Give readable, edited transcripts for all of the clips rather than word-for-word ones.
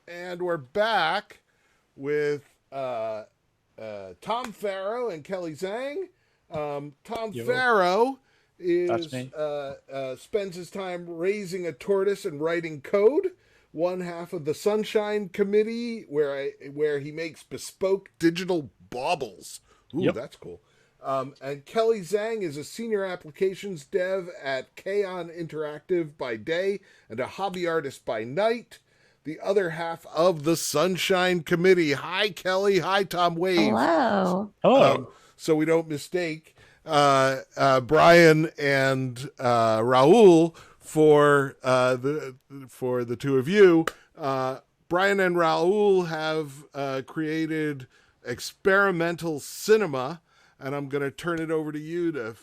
And we're back with Tom Farrow and Kelly Zhang. Tom Farrow spends his time raising a tortoise and writing code. One half of the Sunshine Committee, where he makes bespoke digital baubles. Ooh, that's cool. And Kelly Zhang is a senior applications dev at K-On Interactive by day and a hobby artist by night. The other half of the Sunshine Committee. Hi, Kelly. Hi, Tom Wave. Hello. So we don't mistake Brian and Raul for the two of you. Brian and Raul have created Experimental Cinema, and I'm going to turn it over to you to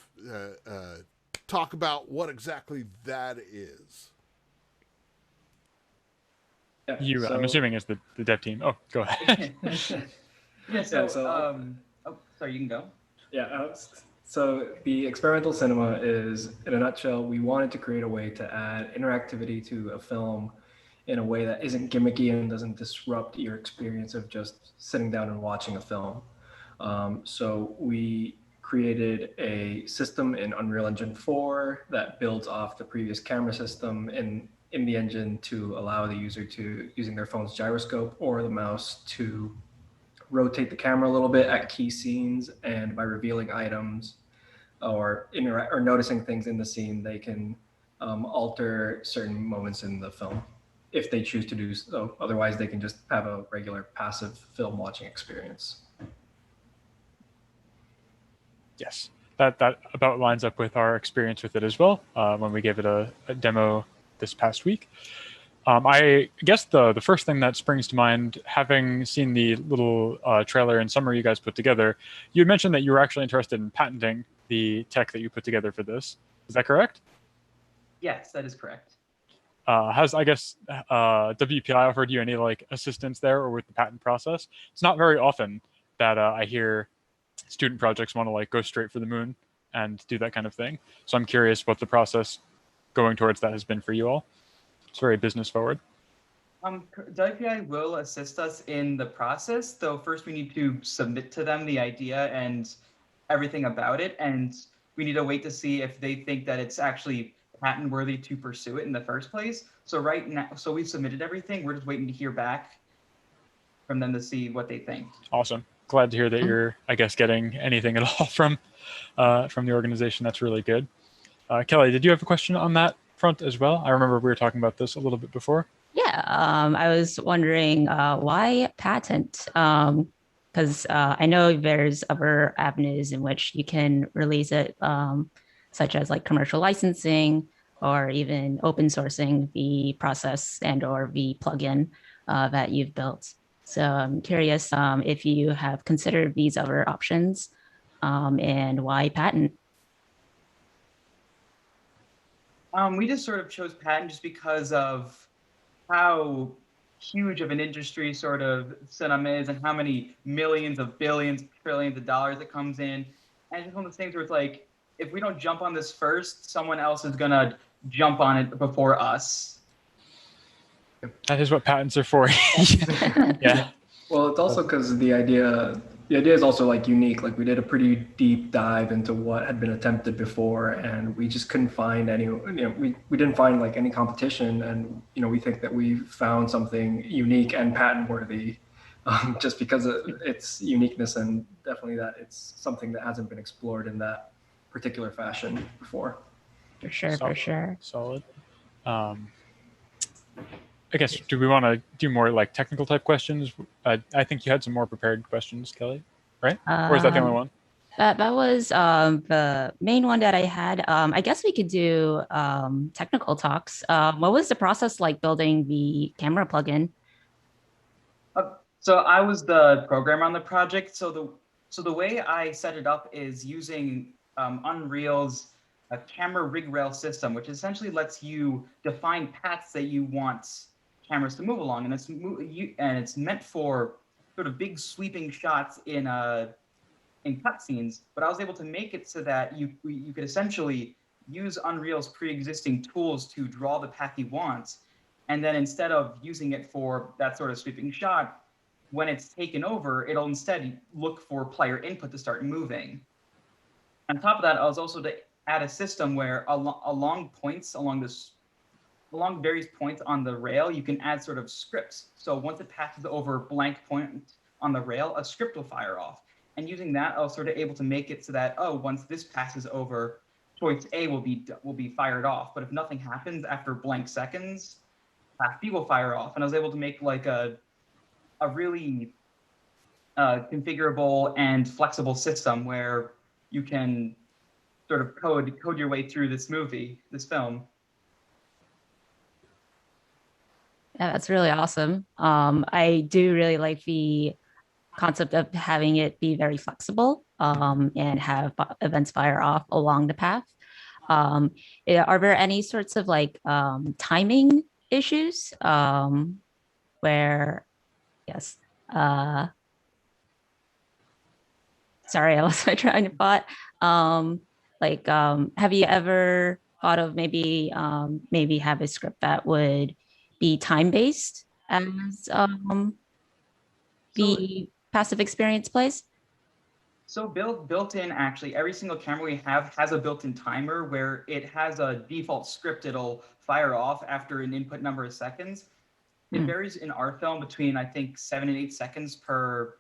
talk about what exactly that is. I'm assuming it's the dev team. Oh, go ahead. Sorry, you can go. So the Experimental Cinema is, in a nutshell, we wanted to create a way to add interactivity to a film in a way that isn't gimmicky and doesn't disrupt your experience of just sitting down and watching a film. So we created a system in Unreal Engine 4 that builds off the previous camera system in the engine to allow the user to, using their phone's gyroscope or the mouse, to rotate the camera a little bit at key scenes, and by revealing items or noticing things in the scene, they can alter certain moments in the film if they choose to do so. Otherwise, they can just have a regular passive film watching experience. Yes, that about lines up with our experience with it as well when we gave it a demo this past week. I guess the first thing that springs to mind, having seen the little trailer and summary you guys put together, you had mentioned that you were actually interested in patenting the tech that you put together for this. Is that correct? Yes, that is correct. Has WPI offered you any assistance there or with the patent process? It's not very often that I hear student projects want to go straight for the moon and do that kind of thing. So I'm curious what the process going towards that has been for you all. It's very business forward. WPI will assist us in the process, though first we need to submit to them the idea and everything about it, and we need to wait to see if they think that it's actually patent worthy to pursue it in the first place. So right now, we've submitted everything. We're just waiting to hear back from them to see what they think. Awesome. Glad to hear that you're, I guess, getting anything at all from the organization. That's really good. Kelly, did you have a question on that front as well? I remember we were talking about this a little bit before. Yeah, I was wondering why patent? Because I know there's other avenues in which you can release it, such as commercial licensing or even open sourcing the process and or the plugin that you've built. So I'm curious if you have considered these other options and why patent? We just sort of chose patent just because of how huge of an industry sort of cinema is and how many millions of billions, trillions of dollars it comes in. And just one of those things where it's if we don't jump on this first, someone else is going to jump on it before us. That is what patents are for. Yeah. Well, it's also because the idea is also unique. We did a pretty deep dive into what had been attempted before, and we just couldn't find any. We didn't find any competition, and we think that we found something unique and patent worthy, just because of its uniqueness, and definitely that it's something that hasn't been explored in that particular fashion before. For sure. Solid. I guess, do we want to do more technical type questions? I think you had some more prepared questions, Kelly, right? Or is that the only one? That was the main one that I had. I guess we could do technical talks. What was the process like building the camera plugin? So I was the programmer on the project. So the way I set it up is using Unreal's a camera rig rail system, which essentially lets you define paths that you want cameras to move along, and it's meant for sort of big sweeping shots in cutscenes. But I was able to make it so that you could essentially use Unreal's pre-existing tools to draw the path you want, and then instead of using it for that sort of sweeping shot, when it's taken over, it'll instead look for player input to start moving. On top of that, I was also to add a system where along various points on the rail, you can add sort of scripts. So once it passes over blank point on the rail, a script will fire off. And using that, I was sort of able to make it so that, once this passes over, choice A will be fired off. But if nothing happens after blank seconds, path B will fire off. And I was able to make like a really configurable and flexible system where you can sort of code your way through this film. Yeah, that's really awesome. I do really like the concept of having it be very flexible and have events fire off along the path. Are there any sorts of like timing issues where, yes, sorry, I lost my train of thought. Have you ever thought of maybe have a script that would be time-based as the passive experience plays? So built in, actually, every single camera we have has a built-in timer where it has a default script it'll fire off after an input number of seconds. It varies in our film between, I think, 7 and 8 seconds per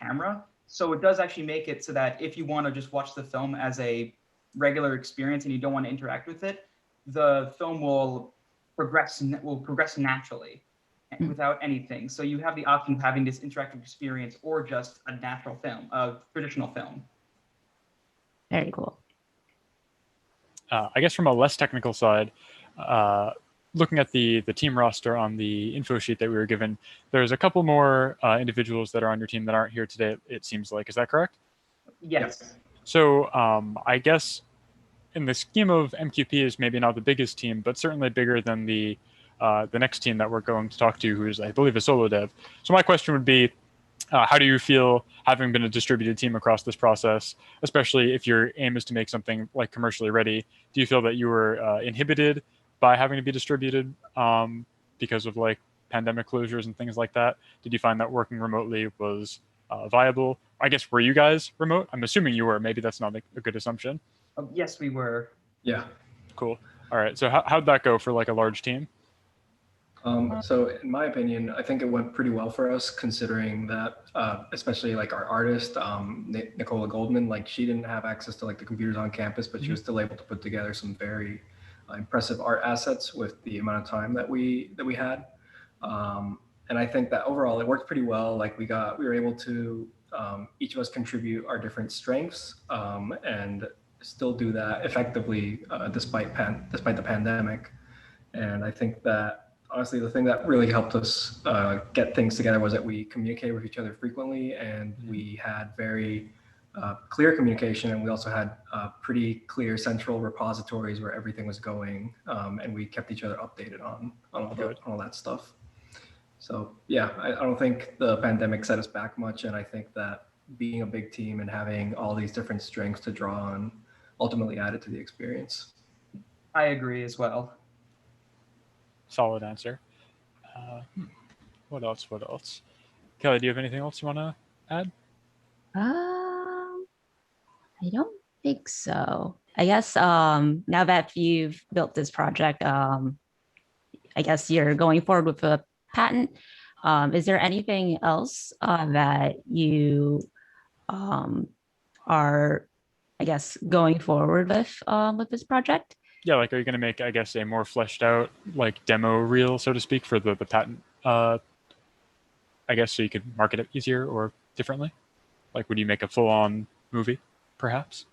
camera. So it does actually make it so that if you want to just watch the film as a regular experience and you don't want to interact with it, the film will progress naturally without anything. So you have the option of having this interactive experience or just a natural film, a traditional film. Very cool. I guess from a less technical side, looking at the team roster on the info sheet that we were given, there's a couple more individuals that are on your team that aren't here today, it seems like. Is that correct? Yes. So I guess in the scheme of MQP is maybe not the biggest team, but certainly bigger than the next team that we're going to talk to, who's, I believe, a solo dev. So my question would be, how do you feel having been a distributed team across this process, especially if your aim is to make something like commercially ready? Do you feel that you were inhibited by having to be distributed because of like pandemic closures and things like that? Did you find that working remotely was viable? I guess, were you guys remote? I'm assuming you were. Maybe that's not a good assumption. Yes, we were. Yeah. Cool. All right. So how'd that go for like a large team? So in my opinion, I think it went pretty well for us, considering that, especially like our artist, Nicola Goldman, like she didn't have access to like the computers on campus, but she was still able to put together some very impressive art assets with the amount of time that we had. And I think that overall it worked pretty well. Like we were able to each of us contribute our different strengths and still do that effectively despite the pandemic. And I think that honestly, the thing that really helped us get things together was that we communicated with each other frequently, and we had very clear communication, and we also had pretty clear central repositories where everything was going, and we kept each other updated on all that stuff. So yeah, I don't think the pandemic set us back much, and I think that being a big team and having all these different strengths to draw on ultimately added to the experience. I agree as well. Solid answer. What else? Kelly, do you have anything else you want to add? I don't think so. I guess now that you've built this project, I guess you're going forward with a patent. Is there anything else that you are, I guess, going forward with this project? Yeah, like, are you going to make, I guess, a more fleshed out like demo reel, so to speak, for the patent? I guess so you could market it easier or differently. Like, would you make a full-on movie, perhaps?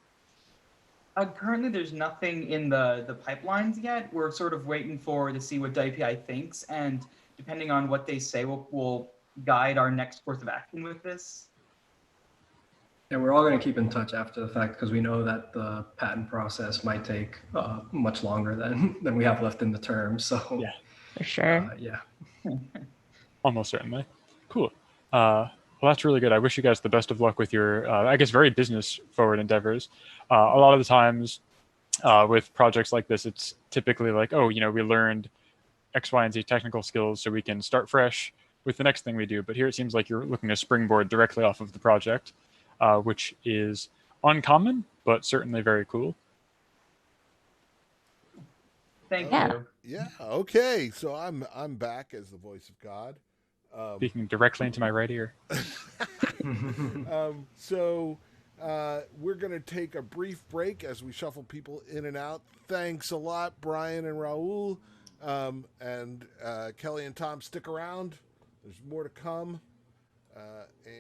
Currently, there's nothing in the pipelines yet. We're sort of waiting to see what WPI thinks, and depending on what they say, we'll guide our next course of action with this. And we're all going to keep in touch after the fact because we know that the patent process might take much longer than we have left in the term. So Yeah, For sure. yeah. almost certainly. Cool. Well, that's really good. I wish you guys the best of luck with your, I guess, very business forward endeavors. A lot of the times with projects like this, it's typically like, oh, we learned X, Y, and Z technical skills so we can start fresh with the next thing we do. But here it seems like you're looking to springboard directly off of the project, which is uncommon, but certainly very cool. Thank Yeah. you. Yeah. Okay. So I'm back as the voice of God. Speaking directly into my right ear. So we're going to take a brief break as we shuffle people in and out. Thanks a lot, Brian and Raul. And Kelly and Tom, stick around. There's more to come. And